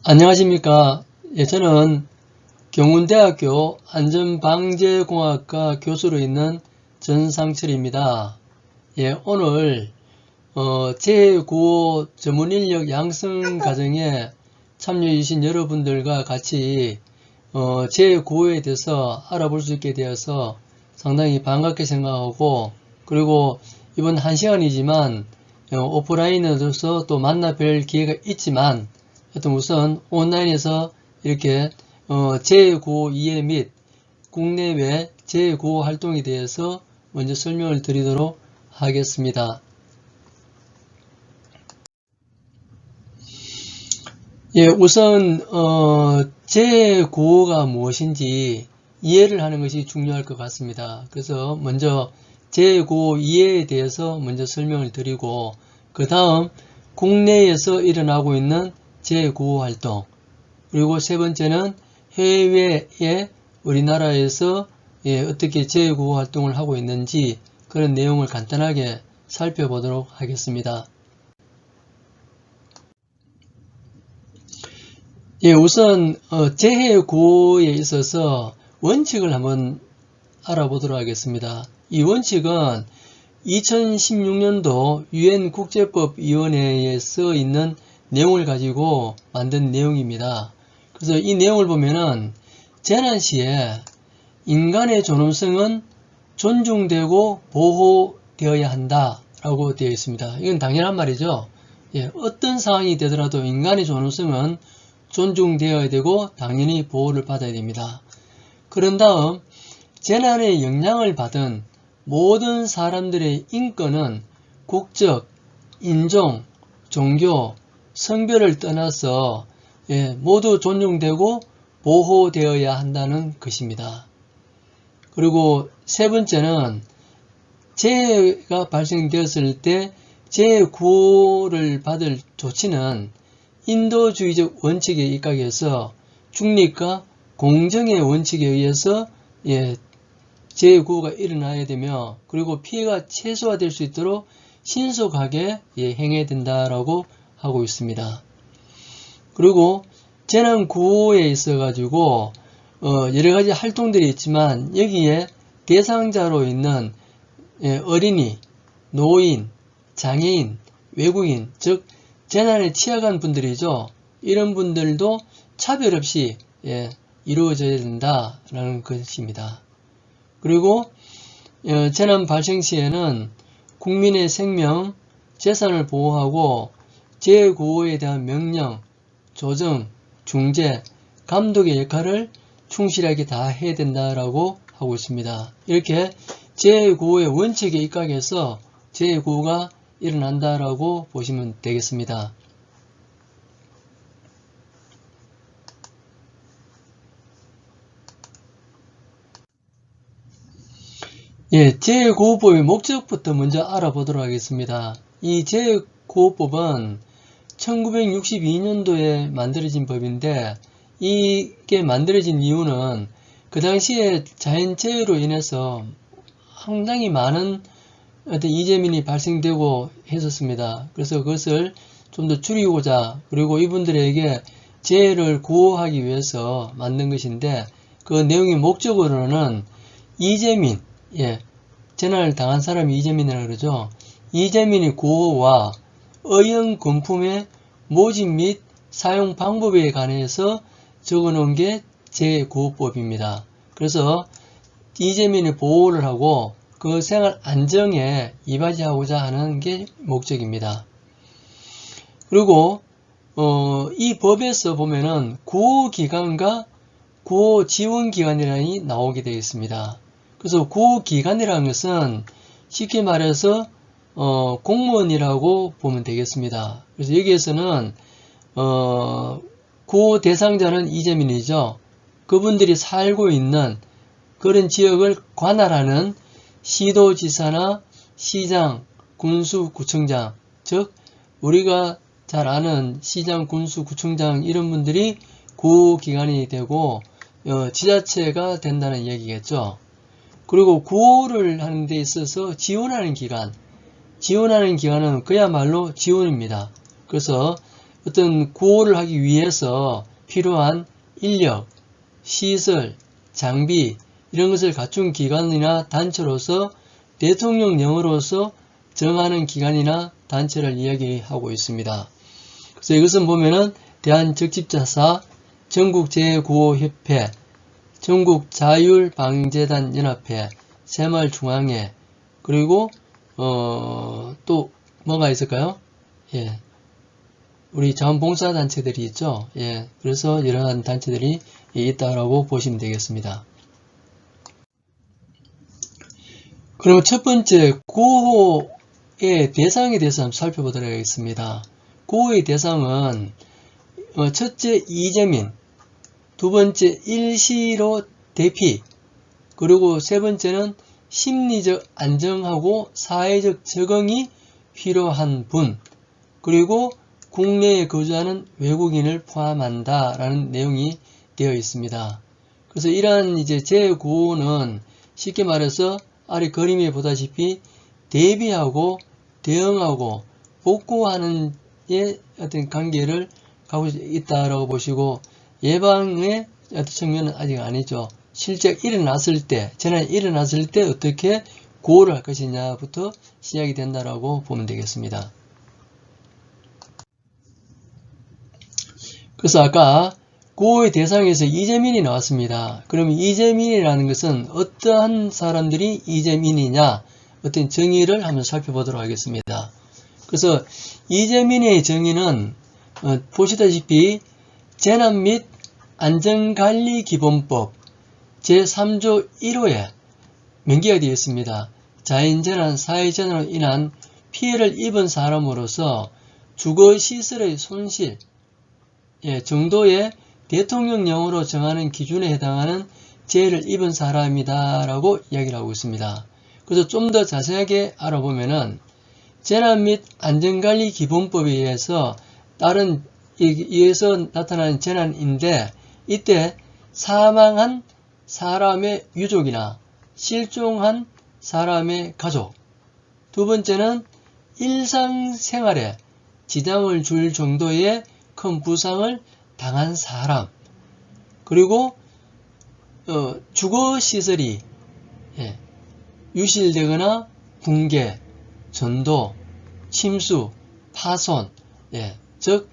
안녕하십니까. 저는 경운대학교 안전방재공학과 교수로 있는 전상철입니다. 오늘 제9호 전문인력 양성 과정에 참여해 주신 여러분들과 같이 제9호에 대해서 알아볼 수 있게 되어서 상당히 반갑게 생각하고, 그리고 이번 1시간이지만 오프라인으로서 또 만나 뵐 기회가 있지만 하여튼 우선 온라인에서 이렇게 제9호 이해 및 국내외 제9호 활동에 대해서 먼저 설명을 드리도록 하겠습니다. 우선 제9호가 무엇인지 이해를 하는 것이 중요할 것 같습니다. 그래서 먼저 제9호 이해에 대해서 먼저 설명을 드리고, 그 다음 국내에서 일어나고 있는 제9호 활동, 그리고 세 번째는 해외에 우리나라에서 어떻게 제9호 활동을 하고 있는지 그런 내용을 간단하게 살펴보도록 하겠습니다. 우선 제9호에 있어서 원칙을 한번 알아보도록 하겠습니다. 이 원칙은 2016년도 UN 국제법위원회에 써 있는 내용을 가지고 만든 내용입니다. 그래서 이 내용을 보면은 재난 시에 인간의 존엄성은 존중되고 보호되어야 한다라고 되어 있습니다. 이건 당연한 말이죠. 어떤 상황이 되더라도 인간의 존엄성은 존중되어야 되고 당연히 보호를 받아야 됩니다. 그런 다음 재난의 영향을 받은 모든 사람들의 인권은 국적, 인종, 종교, 성별을 떠나서 모두 존중되고 보호되어야 한다는 것입니다. 그리고 세 번째는 재해가 발생되었을 때 제9호를 받을 조치는 인도주의적 원칙에 입각해서 중립과 공정의 원칙에 의해서 제9호가 일어나야 되며, 그리고 피해가 최소화될 수 있도록 신속하게 행해야 된다라고 하고 있습니다. 그리고 재난구호에 있어 가지고 여러가지 활동들이 있지만, 여기에 대상자로 있는 어린이, 노인, 장애인, 외국인, 즉 재난에 취약한 분들이죠. 이런 분들도 차별 없이 이루어져야 된다라는 것입니다. 그리고 재난 발생 시에는 국민의 생명, 재산을 보호하고 제9호에 대한 명령, 조정, 중재, 감독의 역할을 충실하게 다 해야 된다라고 하고 있습니다. 이렇게 제9호의 원칙에 입각해서 제9호가 일어난다라고 보시면 되겠습니다. 제9호법의 목적부터 먼저 알아보도록 하겠습니다. 이 제9호법은 1962년도에 만들어진 법인데, 이게 만들어진 이유는 그 당시에 자연재해로 인해서 상당히 많은 어떤 이재민이 발생되고 했었습니다. 그래서 그것을 좀 더 줄이고자, 그리고 이분들에게 재해를 구호하기 위해서 만든 것인데, 그 내용의 목적으로는 이재민, 재난을 당한 사람이 이재민이라고 그러죠. 이재민의 구호와 어영건품의 모집 및 사용 방법에 관해서 적어놓은 게 제9호법입니다. 그래서 이재민의 보호를 하고 그 생활 안정에 이바지하고자 하는 게 목적입니다. 그리고 이 법에서 보면은 구호기관과 구호지원기관이라는 나오게 되어 있습니다. 그래서 구호기관이라는 것은 쉽게 말해서 공무원이라고 보면 되겠습니다. 그래서 여기에서는 구호 대상자는 이재민이죠. 그분들이 살고 있는 그런 지역을 관할하는 시도지사나 시장, 군수, 구청장, 즉 우리가 잘 아는 시장, 군수, 구청장 이런 분들이 구호기관이 되고 지자체가 된다는 얘기겠죠. 그리고 구호를 하는 데 있어서 지원하는 기관은 그야말로 지원입니다. 그래서 어떤 구호를 하기 위해서 필요한 인력, 시설, 장비 이런 것을 갖춘 기관이나 단체로서 대통령령으로서 정하는 기관이나 단체를 이야기하고 있습니다. 그래서 이것은 보면은 대한적십자사, 전국재구호협회, 전국자율방재단 연합회, 새마을중앙회, 그리고 또 뭐가 있을까요? 예, 우리 자원봉사단체들이 있죠. 예, 그래서 이러한 단체들이 있다라고 보시면 되겠습니다. 그럼 첫 번째 구호의 대상에 대해서 한번 살펴보도록 하겠습니다. 구호의 대상은 첫째 이재민, 두 번째 일시로 대피, 그리고 세 번째는 심리적 안정하고 사회적 적응이 필요한 분, 그리고 국내에 거주하는 외국인을 포함한다라는 내용이 되어 있습니다. 그래서 이러한 이제 제9호는 쉽게 말해서 아래 그림에 보다시피 대비하고 대응하고 복구하는 의 어떤 관계를 가지고 있다라고 보시고, 예방의 어떤 측면은 아직 아니죠. 실제 일어났을 때, 재난이 일어났을 때 어떻게 구호를 할 것이냐부터 시작이 된다라고 보면 되겠습니다. 그래서 아까 구호의 대상에서 이재민이 나왔습니다. 그럼 이재민이라는 것은 어떠한 사람들이 이재민이냐, 어떤 정의를 한번 살펴보도록 하겠습니다. 그래서 이재민의 정의는 보시다시피 재난 및 안전관리기본법 제3조 1호에 명기가 되어 있습니다. 자연재난, 사회재난으로 인한 피해를 입은 사람으로서 주거시설의 손실 정도의 대통령령으로 정하는 기준에 해당하는 재해를 입은 사람이다 라고 이야기를 하고 있습니다. 그래서 좀 더 자세하게 알아보면은 재난 및 안전관리기본법에 의해서 의해서 나타나는 재난인데, 이때 사망한 사람의 유족이나 실종한 사람의 가족, 두 번째는 일상생활에 지장을 줄 정도의 큰 부상을 당한 사람, 그리고 주거시설이 유실되거나 붕괴, 전도, 침수, 파손, 즉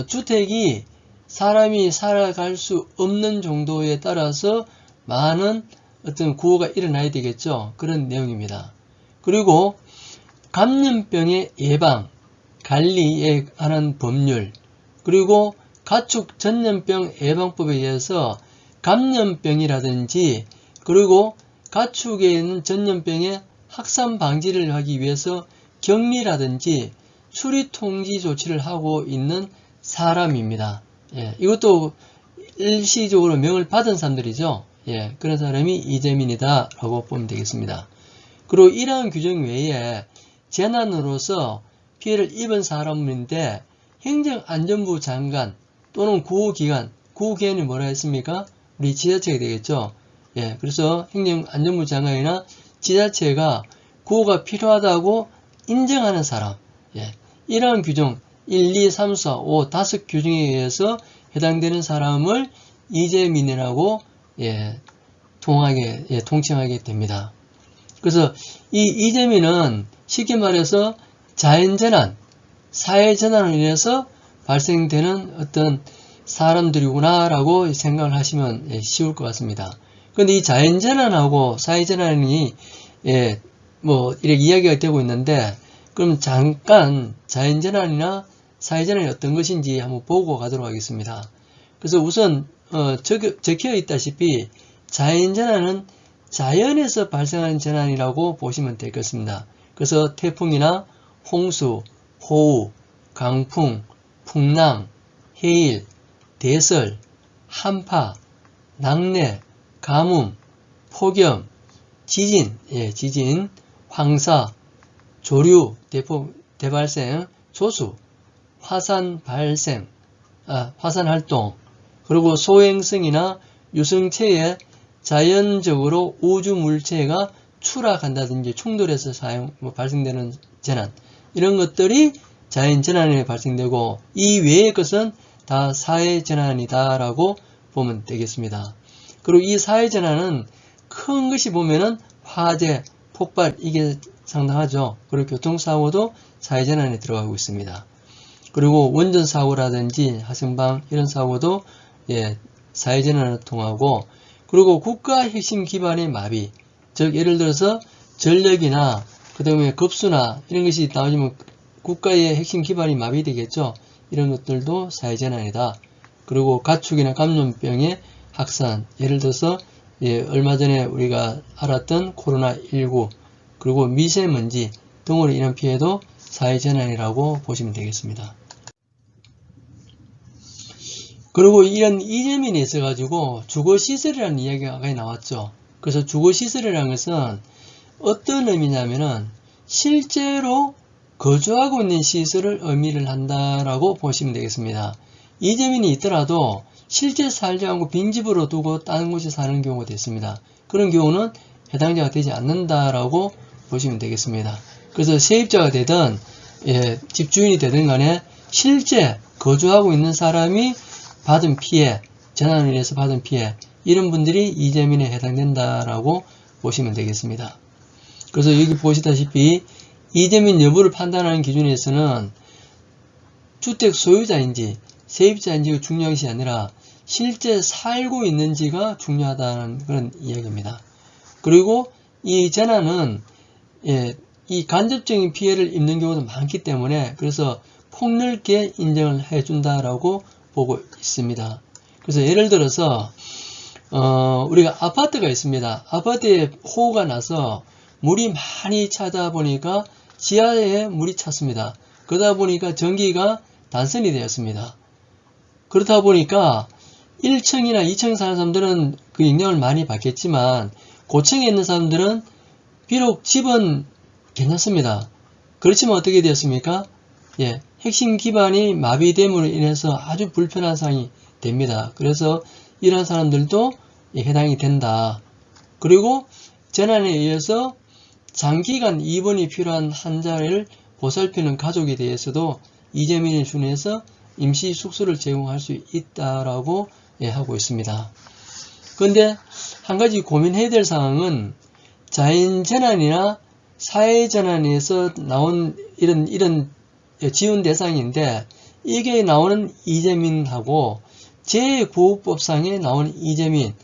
주택이 사람이 살아갈 수 없는 정도에 따라서 많은 어떤 구호가 일어나야 되겠죠. 그런 내용입니다. 그리고 감염병의 예방, 관리에 관한 법률, 그리고 가축 전염병 예방법에 의해서 감염병이라든지, 그리고 가축에 있는 전염병의 확산 방지를 하기 위해서 격리라든지 수리 통지 조치를 하고 있는 사람입니다. 이것도 일시적으로 명을 받은 사람들이죠. 그런 사람이 이재민이다 라고 보면 되겠습니다. 그리고 이러한 규정 외에 재난으로서 피해를 입은 사람인데 행정안전부 장관 또는 구호기관, 구호기관이 뭐라 했습니까? 우리 지자체가 되겠죠. 그래서 행정안전부 장관이나 지자체가 구호가 필요하다고 인정하는 사람, 이러한 규정 1, 2, 3, 4, 5, 5 규정에 의해서 해당되는 사람을 이재민이라고 통칭하게 됩니다. 그래서 이 이재민은 쉽게 말해서 자연재난, 사회재난으로 인해서 발생되는 어떤 사람들이구나 라고 생각을 하시면 쉬울 것 같습니다. 그런데 이 자연재난하고 사회재난이 이렇게 이야기가 되고 있는데, 그럼 잠깐 자연재난이나 사회재난이 어떤 것인지 한번 보고 가도록 하겠습니다. 그래서 우선 적혀 있다시피 자연재난은 자연에서 발생하는 재난이라고 보시면 되겠습니다. 그래서 태풍이나 홍수, 호우, 강풍, 풍랑, 해일, 대설, 한파, 낙뢰, 가뭄, 폭염, 지진, 황사, 조류, 대발생, 조수, 화산 발생, 화산 활동, 그리고 소행성이나 유성체에 자연적으로 우주 물체가 추락한다든지 충돌해서 발생되는 재난, 이런 것들이 자연재난이 발생되고 이 외의 것은 다 사회재난이다라고 보면 되겠습니다. 그리고 이 사회재난은 큰 것이 보면은 화재, 폭발 이게 상당하죠. 그리고 교통사고도 사회재난에 들어가고 있습니다. 그리고 원전사고라든지 화생방 이런 사고도 사회재난을 통하고, 그리고 국가 핵심 기반의 마비, 즉 예를 들어서 전력이나 그 다음에 급수나 이런 것이 나오면 국가의 핵심 기반이 마비되겠죠. 이런 것들도 사회재난이다. 그리고 가축이나 감염병의 확산, 예를 들어서 얼마 전에 우리가 알았던 코로나19 그리고 미세먼지 등으로 인한 피해도 사회재난이라고 보시면 되겠습니다. 그리고 이런 이재민이 있어가지고 주거시설이라는 이야기가 나왔죠. 그래서 주거시설이라는 것은 어떤 의미냐면은 실제로 거주하고 있는 시설을 의미를 한다라고 보시면 되겠습니다. 이재민이 있더라도 실제 살지 않고 빈집으로 두고 다른 곳에 사는 경우가 있습니다. 그런 경우는 해당자가 되지 않는다라고 보시면 되겠습니다. 그래서 세입자가 되든 집주인이 되든 간에 실제 거주하고 있는 사람이 받은 피해, 재난으로 인해서 받은 피해, 이런 분들이 이재민에 해당된다라고 보시면 되겠습니다. 그래서 여기 보시다시피 이재민 여부를 판단하는 기준에서는 주택 소유자인지 세입자인지가 중요한 것이 아니라 실제 살고 있는지가 중요하다는 그런 이야기입니다. 그리고 이 재난은 이 간접적인 피해를 입는 경우도 많기 때문에 그래서 폭넓게 인정을 해준다라고 보고 있습니다. 그래서 예를 들어서 우리가 아파트가 있습니다. 아파트에 호우가 나서 물이 많이 차다 보니까 지하에 물이 찼습니다. 그러다 보니까 전기가 단선이 되었습니다. 그렇다 보니까 1층이나 2층 사는 사람들은 그 영향을 많이 받겠지만 고층에 있는 사람들은 비록 집은 괜찮습니다. 그렇지만 어떻게 되었습니까? 핵심 기반이 마비됨으로 인해서 아주 불편한 상황이 됩니다. 그래서 이런 사람들도 해당이 된다. 그리고 재난에 의해서 장기간 입원이 필요한 환자를 보살피는 가족에 대해서도 이재민을 준해서 임시 숙소를 제공할 수 있다라고 하고 있습니다. 그런데 한 가지 고민해야 될 사항은 자연재난이나 사회재난에서 나온 이런 지원 대상인데 이게 나오는 이재민하고 재구호법상에 나오는 이재민,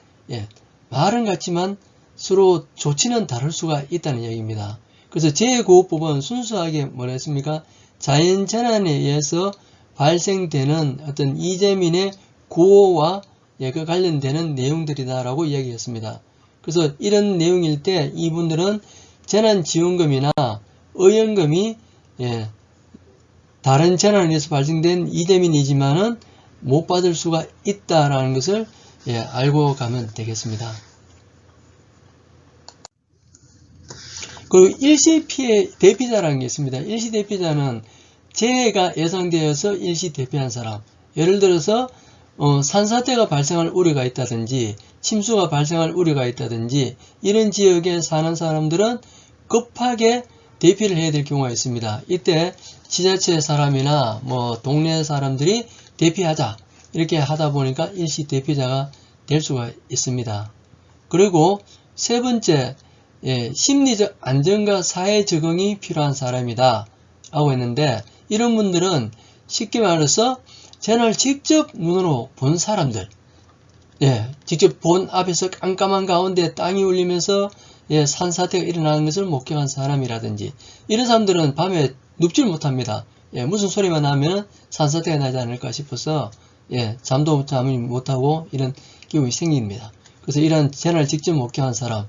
말은 같지만 서로 조치는 다를 수가 있다는 얘기입니다. 그래서 재구호법은 순수하게 뭐라 했습니까? 자연재난에 의해서 발생되는 어떤 이재민의 구호와 그 관련되는 내용들이다라고 이야기했습니다. 그래서 이런 내용일 때 이분들은 재난지원금이나 의연금이 다른 재난에 의해서 발생된 이재민이지만은 못 받을 수가 있다라는 것을 알고 가면 되겠습니다. 그리고 일시 피해 대피자라는 게 있습니다. 일시 대피자는 재해가 예상되어서 일시 대피한 사람, 예를 들어서 산사태가 발생할 우려가 있다든지 침수가 발생할 우려가 있다든지 이런 지역에 사는 사람들은 급하게 대피를 해야 될 경우가 있습니다. 이때 지자체 사람이나 동네 사람들이 대피하자 이렇게 하다 보니까 일시 대피자가 될 수가 있습니다. 그리고 세 번째, 심리적 안정과 사회 적응이 필요한 사람이다 라고 했는데 이런 분들은 쉽게 말해서 재난을 직접 눈으로 본 사람들, 직접 본 앞에서 깜깜한 가운데 땅이 울리면서 산사태가 일어나는 것을 목격한 사람이라든지 이런 사람들은 밤에 눕질 못합니다. 무슨 소리만 나면 산사태가 나지 않을까 싶어서 잠도 잠을 못하고 이런 경우가 생깁니다. 그래서 이런 재난을 직접 목격한 사람,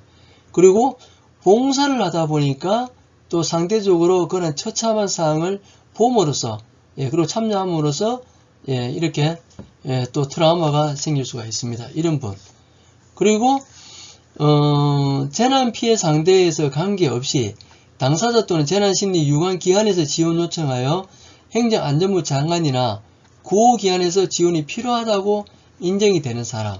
그리고 봉사를 하다 보니까 또 상대적으로 그런 처참한 상황을 봄으로써 그리고 참여함으로써 이렇게 또 트라우마가 생길 수가 있습니다. 이런 분. 그리고 재난 피해 상대에서 관계없이 당사자 또는 재난심리 유관기관에서 지원 요청하여 행정안전부 장관이나 구호기관에서 지원이 필요하다고 인정이 되는 사람.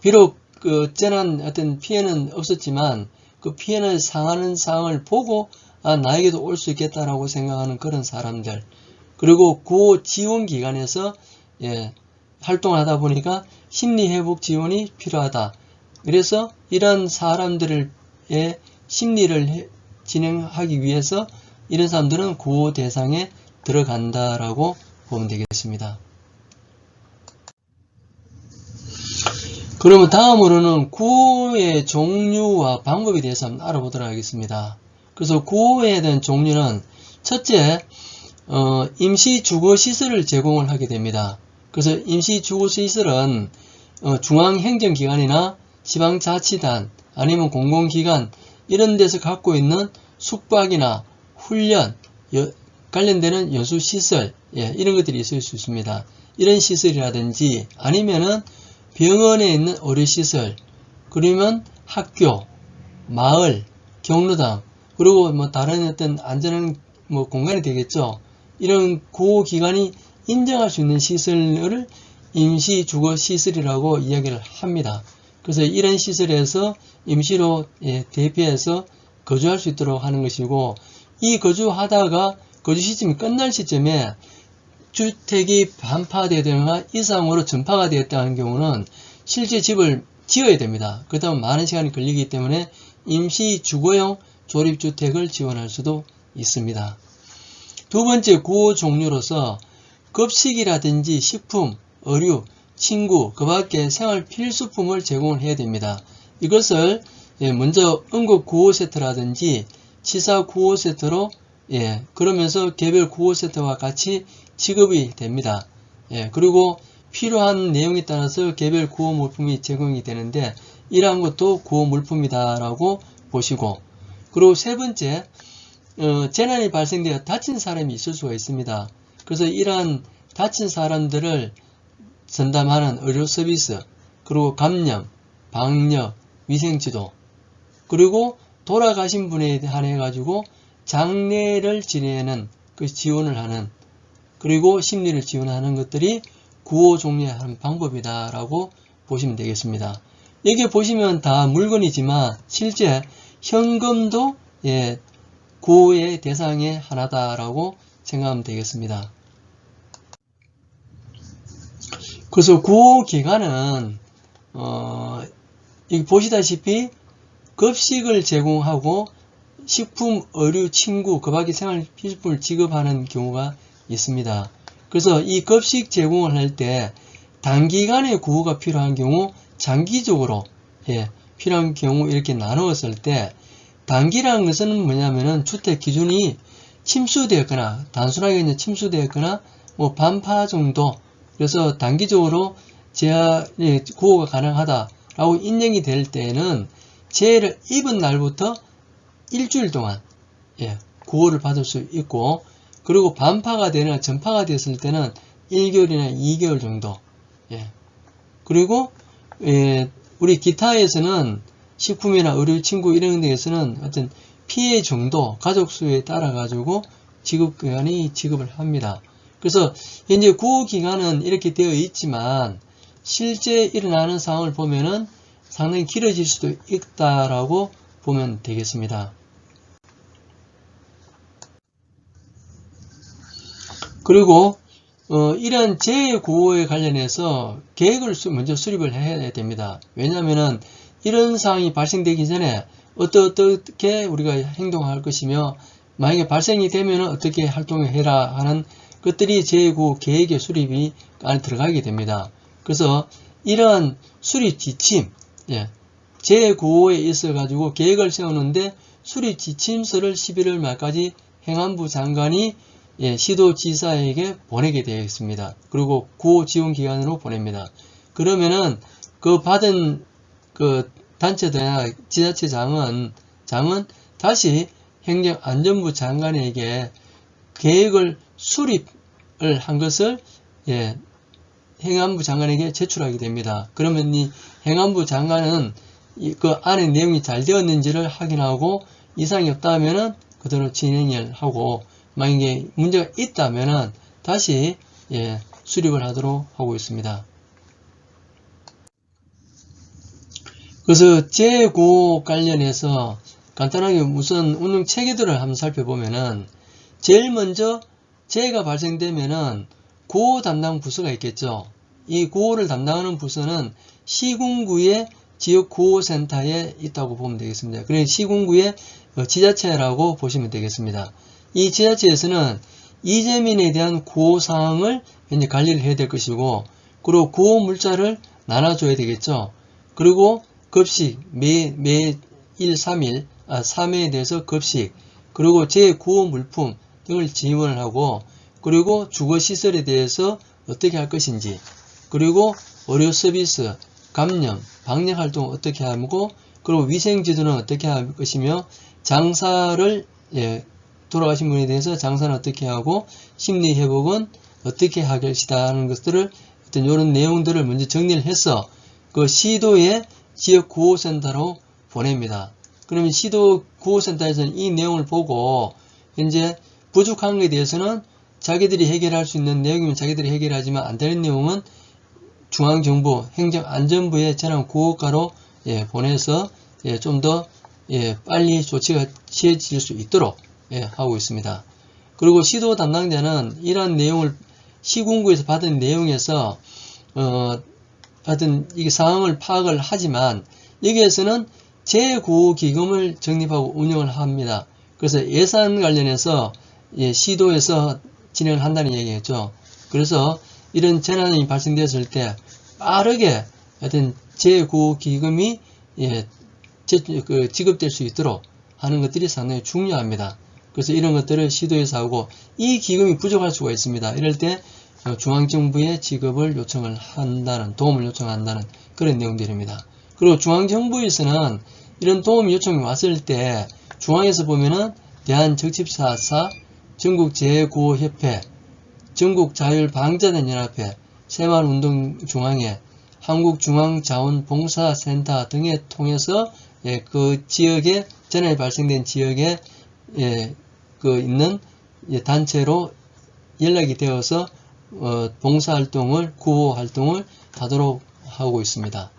비록 그 재난 어떤 피해는 없었지만 그 피해를 상하는 상황을 보고 나에게도 올 수 있겠다라고 생각하는 그런 사람들, 그리고 구호 지원 기관에서 활동을 하다 보니까 심리회복 지원이 필요하다. 그래서 이런 사람들의 심리를 진행하기 위해서 이런 사람들은 구호 대상에 들어간다라고 보면 되겠습니다. 그러면 다음으로는 구호의 종류와 방법에 대해서 한번 알아보도록 하겠습니다. 그래서 구호에 대한 종류는 첫째, 임시주거시설을 제공을 하게 됩니다. 그래서 임시주거시설은 중앙행정기관이나 지방자치단 아니면 공공기관 이런 데서 갖고 있는 숙박이나 훈련, 관련되는 연수시설 이런 것들이 있을 수 있습니다. 이런 시설이라든지 아니면은 병원에 있는 의료시설, 그러면 학교, 마을, 경로당, 그리고 뭐 다른 어떤 안전한 공간이 되겠죠. 이런 구호기관이 인정할 수 있는 시설을 임시주거시설이라고 이야기를 합니다. 그래서 이런 시설에서 임시로 대피해서 거주할 수 있도록 하는 것이고, 이 거주하다가 거주 시점이 끝날 시점에 주택이 반파되거나 이상으로 전파가 되었다는 경우는 실제 집을 지어야 됩니다. 그렇다면 많은 시간이 걸리기 때문에 임시주거용 조립주택을 지원할 수도 있습니다. 두 번째 구호 종류로서 급식이라든지 식품, 의류, 친구, 그 밖에 생활 필수품을 제공을 해야 됩니다. 이것을 먼저 응급 구호 세트라든지 치사 구호 세트로 그러면서 개별 구호 세트와 같이 지급이 됩니다. 그리고 필요한 내용에 따라서 개별 구호 물품이 제공이 되는데 이러한 것도 구호 물품이다라고 보시고, 그리고 세 번째, 재난이 발생되어 다친 사람이 있을 수가 있습니다. 그래서 이러한 다친 사람들을 전담하는 의료 서비스, 그리고 감염, 방역, 위생지도, 그리고 돌아가신 분에 한해 가지고 장례를 지내는 그 지원을 하는, 그리고 심리를 지원하는 것들이 구호 종류의 한 방법이다라고 보시면 되겠습니다. 여기 보시면 다 물건이지만 실제 현금도 구호의 대상의 하나다라고 생각하면 되겠습니다. 그래서 구호 기간은 여기 보시다시피 급식을 제공하고 식품, 의류, 친구, 그 밖에 생활 필수품을 지급하는 경우가 있습니다. 그래서 이 급식 제공을 할 때 단기간에 구호가 필요한 경우, 장기적으로 필요한 경우 이렇게 나누었을 때, 단기라는 것은 뭐냐면은 주택 기준이 침수되었거나 단순하게 그냥 침수되었거나 반파 정도, 그래서 단기적으로 구호가 가능하다라고 인정이 될 때는 재해를 입은 날부터 일주일 동안 구호를 받을 수 있고, 그리고 반파가 되거나 전파가 됐을 때는 1개월이나 2개월 정도. 그리고 우리 기타에서는 식품이나 의료, 친구 이런 데에서는 어떤 피해 정도, 가족 수에 따라 가지고 지급기관이 지급을 합니다. 그래서 현재 구호 기간은 이렇게 되어 있지만 실제 일어나는 상황을 보면은 상당히 길어질 수도 있다라고 보면 되겠습니다. 그리고 이런 재구호에 관련해서 계획을 먼저 수립을 해야 됩니다. 왜냐하면은 이런 상황이 발생되기 전에 어떻게 우리가 행동할 것이며, 만약에 발생이 되면 어떻게 활동을 해라 하는 것들이 재구호 계획의 수립이 안에 들어가게 됩니다. 그래서 이러한 수립 지침, 재구호에 있어 가지고 계획을 세우는데 수립 지침서를 11월 말까지 행안부 장관이 시도지사에게 보내게 되어 있습니다. 그리고 구호 지원 기관으로 보냅니다. 그러면은 그 받은 그 단체나 지자체장은 다시 행정안전부 장관에게 계획을 수립을 한 것을 행안부 장관에게 제출하게 됩니다. 그러면 이 행안부 장관은 그 안에 내용이 잘 되었는지를 확인하고 이상이 없다면은 그대로 진행을 하고, 만약에 문제가 있다면은 다시 수립을 하도록 하고 있습니다. 그래서 재구호 관련해서 간단하게 우선 운영 체계들을 한번 살펴보면은 제일 먼저 재해가 발생되면은 구호 담당 부서가 있겠죠. 이 구호를 담당하는 부서는 시군구의 지역 구호센터에 있다고 보면 되겠습니다. 그러니까 시군구의 지자체라고 보시면 되겠습니다. 이 지자체에서는 이재민에 대한 구호 사항을 이제 관리를 해야 될 것이고, 그리고 구호 물자를 나눠줘야 되겠죠. 그리고 급식 매 1, 3일 3회에 대해서 급식, 그리고 제9호 물품 등을 지원을 하고, 그리고 주거시설에 대해서 어떻게 할 것인지, 그리고 의료 서비스, 감염, 방역 활동 어떻게 하고, 그리고 위생지도는 어떻게 할 것이며, 장사를 돌아가신 분에 대해서 장사는 어떻게 하고, 심리회복은 어떻게 할 것이다 하는 것들을 어떤 이런 내용들을 먼저 정리를 해서 그 시도의 지역 구호센터로 보냅니다. 그러면 시도 구호센터에서는 이 내용을 보고 현재 부족한 것에 대해서는 자기들이 해결할 수 있는 내용이면 자기들이 해결하지만 안 되는 내용은 중앙정부 행정안전부의 재난구호과로 보내서 좀 더 빨리 조치가 취해질 수 있도록 하고 있습니다. 그리고 시도 담당자는 이러한 내용을 시군구에서 받은 내용에서 받은 이 상황을 파악을 하지만 여기에서는 재구호기금을 적립하고 운영을 합니다. 그래서 예산 관련해서 시도에서 진행을 한다는 얘기겠죠. 그래서 이런 재난이 발생되었을 때 빠르게 어떤 재구호기금이 지급될 수 있도록 하는 것들이 상당히 중요합니다. 그래서 이런 것들을 시도에서 하고, 이 기금이 부족할 수가 있습니다. 이럴 때 중앙정부에 지급을 요청을 한다는, 도움을 요청한다는 그런 내용들입니다. 그리고 중앙정부에서는 이런 도움 요청이 왔을 때 중앙에서 보면은 대한적집사사, 전국재해구호협회, 전국자율방자단연합회, 새마을운동중앙회, 한국중앙자원봉사센터 등에 통해서 그 지역에 재난이 발생된 지역에 있는 단체로 연락이 되어서 봉사활동을, 구호활동을 하도록 하고 있습니다.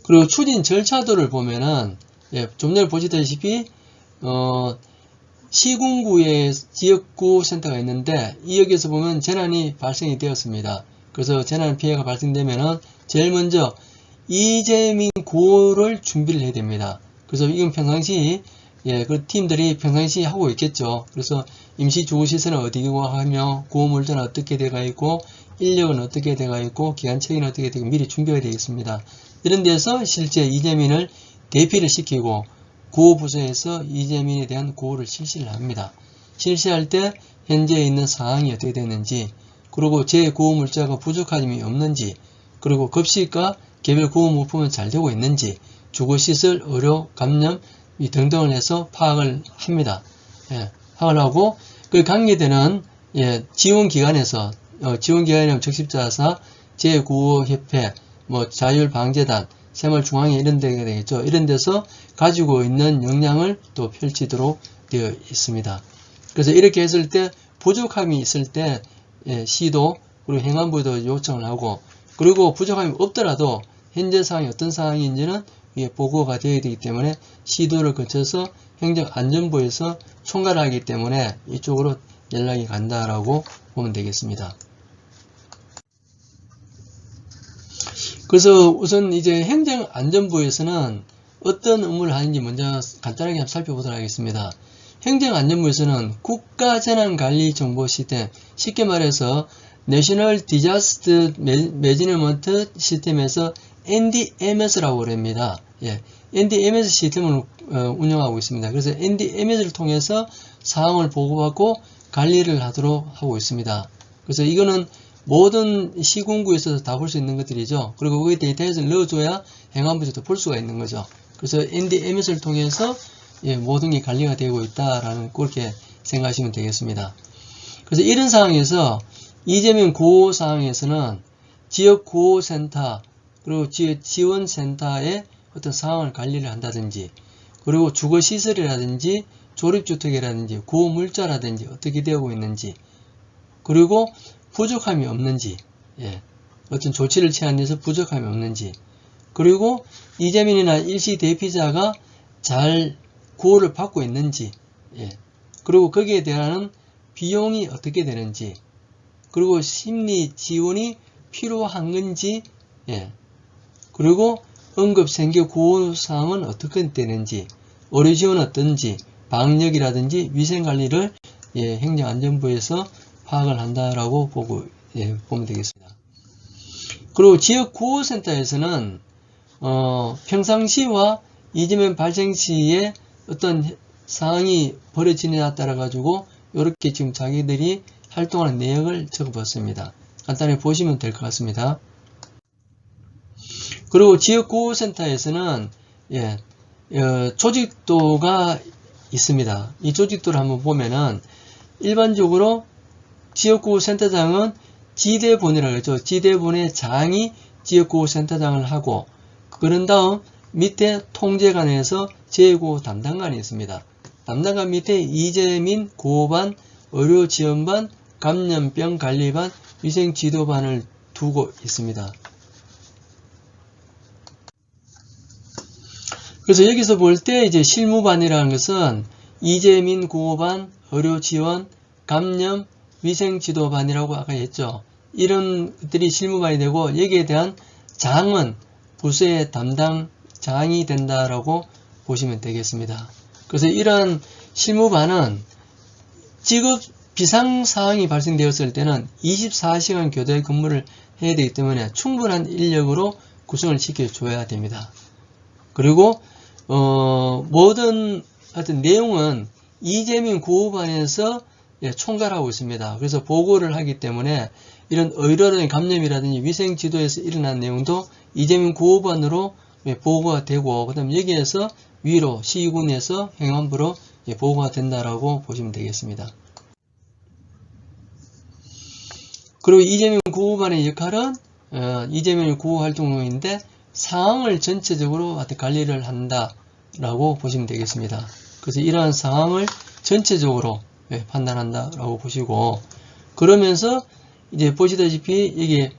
그리고 추진 절차도를 보면은 좀 전에 보시다시피 시군구에 지역구호센터가 있는데 이 역에서 보면 재난이 발생이 되었습니다. 그래서 재난 피해가 발생되면은 제일 먼저 이재민 구호를 준비를 해야 됩니다. 그래서 이건 평상시 그 팀들이 평상시 하고 있겠죠. 그래서 임시주거시설은 어디고 하며 구호물자는 어떻게 되어 있고 인력은 어떻게 되어 있고 기간책은 어떻게 되고 미리 준비가 되겠습니다. 이런 데서 실제 이재민을 대피를 시키고 구호부서에서 이재민에 대한 구호를 실시를 합니다. 실시할 때 현재 있는 상황이 어떻게 되는지, 그리고 제9호 물자가 부족함이 없는지, 그리고 급식과 개별 구호 물품은 잘 되고 있는지, 주거시설, 의료, 감염 등등을 해서 파악을 합니다. 파악을 하고 그 관계되는 지원기관에서 지원기관이면 적십자사, 제9호협회, 자율방재단, 새마을중앙회 이런 데가 되겠죠. 이런 데서 가지고 있는 역량을 또 펼치도록 되어 있습니다. 그래서 이렇게 했을 때 부족함이 있을 때 시도 그리고 행안부에도 요청을 하고, 그리고 부족함이 없더라도 현재 상황이 어떤 상황인지는 보고가 되어야 되기 때문에 시도를 거쳐서 행정안전부에서 총괄을 하기 때문에 이쪽으로 연락이 간다라고 보면 되겠습니다. 그래서 우선 이제 행정안전부에서는 어떤 업무를 하는지 먼저 간단하게 한번 살펴보도록 하겠습니다. 행정안전부에서는 국가재난관리정보시스템, 쉽게 말해서 National Disaster Management 시스템에서 NDMS라고 합니다. NDMS 시스템을 운영하고 있습니다. 그래서 NDMS를 통해서 사항을 보고받고 관리를 하도록 하고 있습니다. 그래서 이거는 모든 시군구에서 다 볼 수 있는 것들이죠. 그리고 거기에 데이터에서 넣어줘야 행안부에서도 볼 수가 있는 거죠. 그래서 NDMS를 통해서 모든 게 관리가 되고 있다라는 그렇게 생각하시면 되겠습니다. 그래서 이런 상황에서 이재명 구호 상황에서는 지역 구호센터 그리고 지역 지원센터의 어떤 상황을 관리를 한다든지, 그리고 주거시설이라든지 조립주택이라든지 구호물자라든지 어떻게 되고 있는지, 그리고 부족함이 없는지, 어떤 조치를 취한 데서 부족함이 없는지, 그리고 이재민이나 일시 대피자가 잘 구호를 받고 있는지, 예. 그리고 거기에 대한 비용이 어떻게 되는지, 그리고 심리 지원이 필요한 건지, 예. 그리고 응급 생계 구호 사항은 어떻게 되는지, 의료 지원은 어떤지, 방역이라든지 위생 관리를 예, 행정안전부에서 파악을 한다라고 보고 예, 보면 되겠습니다. 그리고 지역 구호센터에서는 평상시와 이재민 발생 시에 어떤 상황이 벌어지느냐에 따라 가지고 이렇게 지금 자기들이 활동하는 내역을 적어봤습니다. 간단히 보시면 될 것 같습니다. 그리고 지역구호센터에서는 예, 조직도가 있습니다. 이 조직도를 한번 보면은 일반적으로 지역구호센터장은 지대본이라고 하죠. 지대본의 장이 지역구호센터장을 하고 그런 다음 밑에 통제관에서 재구호 담당관이 있습니다. 담당관 밑에 이재민 구호반, 의료지원반, 감염병 관리반, 위생지도반을 두고 있습니다. 그래서 여기서 볼 때 이제 실무반이라는 것은 이재민 구호반, 의료지원, 감염, 위생지도반이라고 아까 했죠. 이런 것들이 실무반이 되고 여기에 대한 장은 부서의 담당 장이 된다라고 보시면 되겠습니다. 그래서 이런 실무반은 직업 비상사항이 발생되었을 때는 24시간 교대 근무를 해야 되기 때문에 충분한 인력으로 구성을 시켜줘야 됩니다. 그리고 모든 하여튼 내용은 이재민 구호반에서 총괄하고 있습니다. 그래서 보고를 하기 때문에 이런 의료라든지 감염이라든지 위생지도에서 일어난 내용도 이재민 구호반으로 보고가 되고 그 다음에 여기에서 위로 시군에서 행안부로 보고가 된다라고 보시면 되겠습니다. 그리고 이재민 구호반의 역할은 이재민 구호 활동인데 상황을 전체적으로 관리를 한다라고 보시면 되겠습니다. 그래서 이러한 상황을 전체적으로 판단한다라고 보시고 그러면서 이제 보시다시피 이게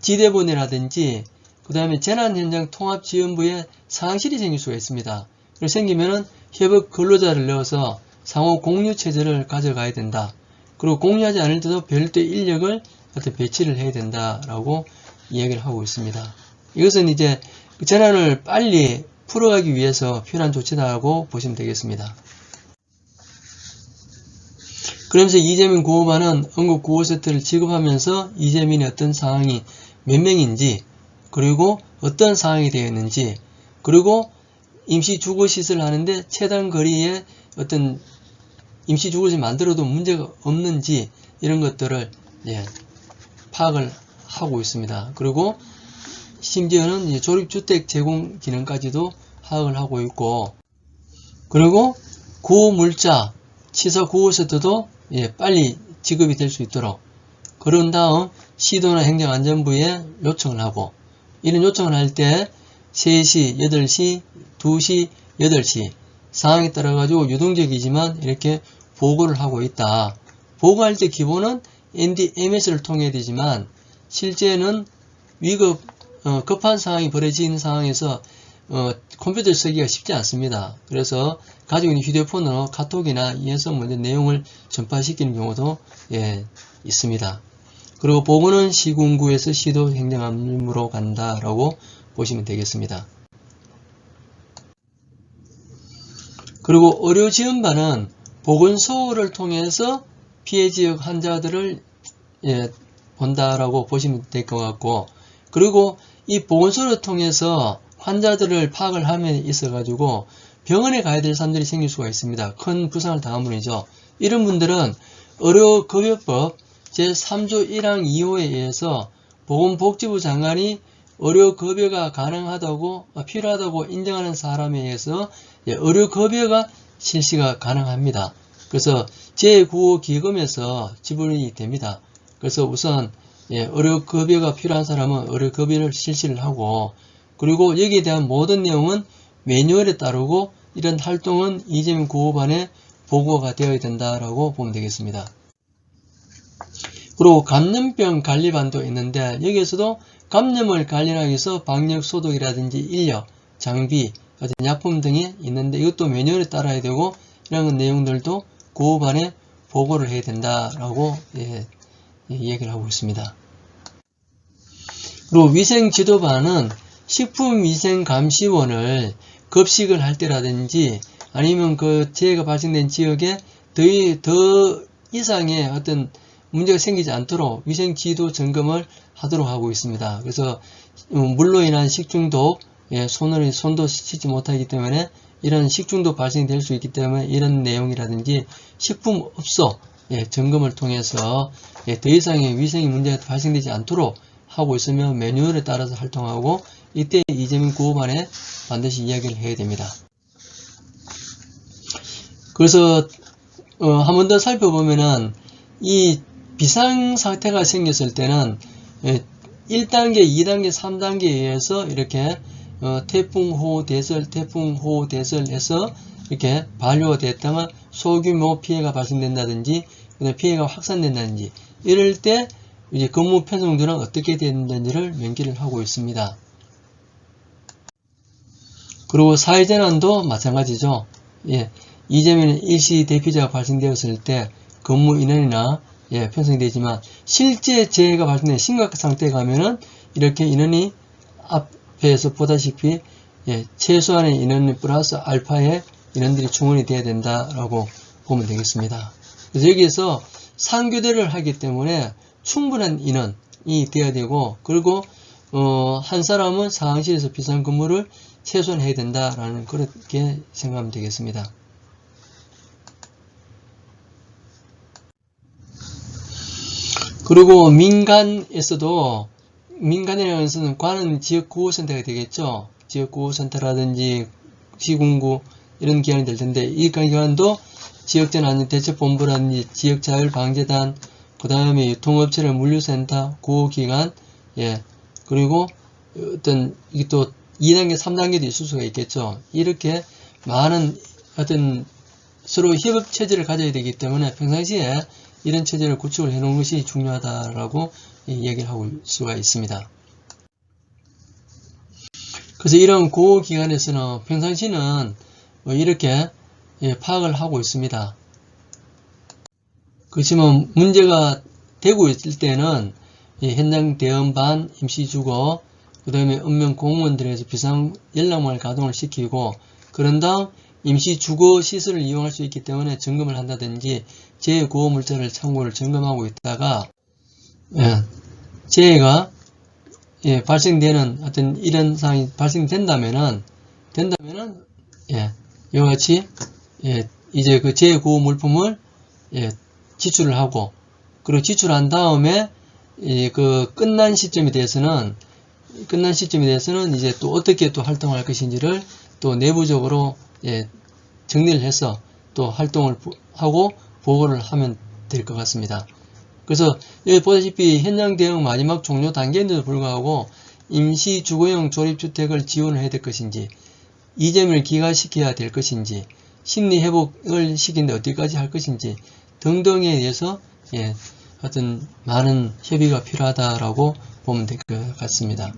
지대본이라든지 그 다음에 재난현장 통합지원부에 상황실이 생길 수가 있습니다. 그래서 생기면은 협업 근로자를 넣어서 상호 공유 체제를 가져가야 된다. 그리고 공유하지 않을 때도 별도 인력을 배치를 해야 된다라고 이야기를 하고 있습니다. 이것은 이제 재난을 빨리 풀어가기 위해서 필요한 조치다라고 보시면 되겠습니다. 그러면서 이재민 구호반은 응급구호 세트를 지급하면서 이재민의 어떤 상황이 몇 명인지 그리고 어떤 상황이 되어 있는지 그리고 임시주거시설을 하는데 최단 거리에 어떤 임시주거시 만들어도 문제가 없는지 이런 것들을 파악을 하고 있습니다. 그리고 심지어는 조립주택 제공 기능까지도 파악을 하고 있고 그리고 구호물자 치사 구호세트도 빨리 지급이 될 수 있도록 그런 다음 시도나 행정안전부에 요청을 하고 이런 요청을 할 때 3시, 8시, 2시, 8시 상황에 따라 가지고 유동적이지만 이렇게 보고를 하고 있다. 보고할 때 기본은 NDMS를 통해야 되지만 실제는 급한 상황이 벌어진 상황에서 컴퓨터를 쓰기가 쉽지 않습니다. 그래서 가지고 있는 휴대폰으로 카톡이나 이해성 문제 내용을 전파시키는 경우도 있습니다. 그리고 보고는 시군구에서 시도 행정안전부로 간다라고 보시면 되겠습니다. 그리고 의료지원반은 보건소를 통해서 피해지역 환자들을 본다라고 보시면 될 것 같고 그리고 이 보건소를 통해서 환자들을 파악을 함에 있어 가지고 병원에 가야 될 사람들이 생길 수가 있습니다. 큰 부상을 당한 분이죠. 이런 분들은 의료급여법 제3조 1항 2호에 의해서 보건복지부 장관이 의료급여가 가능하다고 필요하다고 인정하는 사람에 의해서 의료급여가 실시가 가능합니다. 그래서 제9호 기금에서 지불이 됩니다. 그래서 우선 의료급여가 필요한 사람은 의료급여를 실시를 하고 그리고 여기에 대한 모든 내용은 매뉴얼에 따르고 이런 활동은 이재민 구호반에 보고가 되어야 된다라고 보면 되겠습니다. 그리고 감염병 관리반도 있는데 여기에서도 감염을 관리하기 위해서 방역 소독이라든지 인력, 장비, 어떤 약품 등이 있는데 이것도 매뉴얼에 따라야 되고 이런 내용들도 고반에 보고를 해야 된다라고 얘기를 하고 있습니다. 그리고 위생지도반은 식품위생감시원을 급식을 할 때라든지 아니면 그 재해가 발생된 지역에 더 이상의 어떤 문제가 생기지 않도록 위생지도 점검을 하도록 하고 있습니다. 그래서 물로 인한 식중독, 손도 씻지 못하기 때문에 이런 식중독 발생될 수 있기 때문에 이런 내용이라든지 식품업소 점검을 통해서 더 이상의 위생 문제가 발생되지 않도록 하고 있으면 매뉴얼에 따라서 활동하고 이때 이재명 구호반에 반드시 이야기를 해야 됩니다. 그래서 한 번 더 살펴보면은 이 비상사태가 생겼을 때는 1단계, 2단계, 3단계에 의해서 이렇게 태풍호 대설 해서 이렇게 반려가 됐다가 소규모 피해가 발생된다든지 피해가 확산된다든지 이럴 때 이제 근무 편성들은 어떻게 된다는지를 명기를 하고 있습니다. 그리고 사회재난도 마찬가지죠. 이재명 일시 대피자가 발생되었을 때 근무 인원이나 편성되지만 실제 재해가 발생된 심각한 상태에 가면은 이렇게 인원이 앞에서 보다시피 최소한의 인원 플러스 알파의 인원들이 충원이 돼야 된다라고 보면 되겠습니다. 그래서 여기에서 상교대를 하기 때문에 충분한 인원이 돼야 되고 그리고 한 사람은 상황실에서 비상근무를 최소한 해야 된다라는 그렇게 생각하면 되겠습니다. 그리고 민간에서는 관은 지역구호센터가 되겠죠. 지역구호센터라든지 시군구 이런 기관이 될 텐데 이 기관도 지역재난안전대책본부라든지 지역자율방재단 그 다음에 유통업체의 물류센터, 구호기관, 그리고 어떤 이게 또 2단계, 3단계도 있을 수가 있겠죠. 이렇게 많은 어떤 서로 협업 체제를 가져야 되기 때문에 평상시에 이런 체제를 구축을 해놓은 것이 중요하다라고 얘기를 하고 수가 있습니다. 그래서 이런 구호기관에서는 평상시는 이렇게 파악을 하고 있습니다. 그렇지만 문제가 되고 있을 때는 현장 대응반, 임시주거, 그 다음에 읍면 공무원들에서 비상 연락망을 가동을 시키고 그런 다음 임시주거 시설을 이용할 수 있기 때문에 점검을 한다든지 재해구호물자를 참고를 점검하고 있다가 재해가 발생되는 어떤 이런 상황이 발생된다면은 이와 같이 이제 그 재해구호 물품을 지출을 하고 그리고 지출한 다음에 그 끝난 시점에 대해서는 이제 또 어떻게 또 활동할 것인지를 또 내부적으로 정리를 해서 또 활동을 하고 보고를 하면 될 것 같습니다. 그래서 여기 보다시피 현장 대응 마지막 종료 단계인데도 불구하고 임시 주거용 조립주택을 지원을 해야 될 것인지 이점을 기가시켜야 될 것인지 심리 회복을 시키는데 어디까지 할 것인지 등등에 대해서 어떤 많은 협의가 필요하다라고 보면 될 것 같습니다.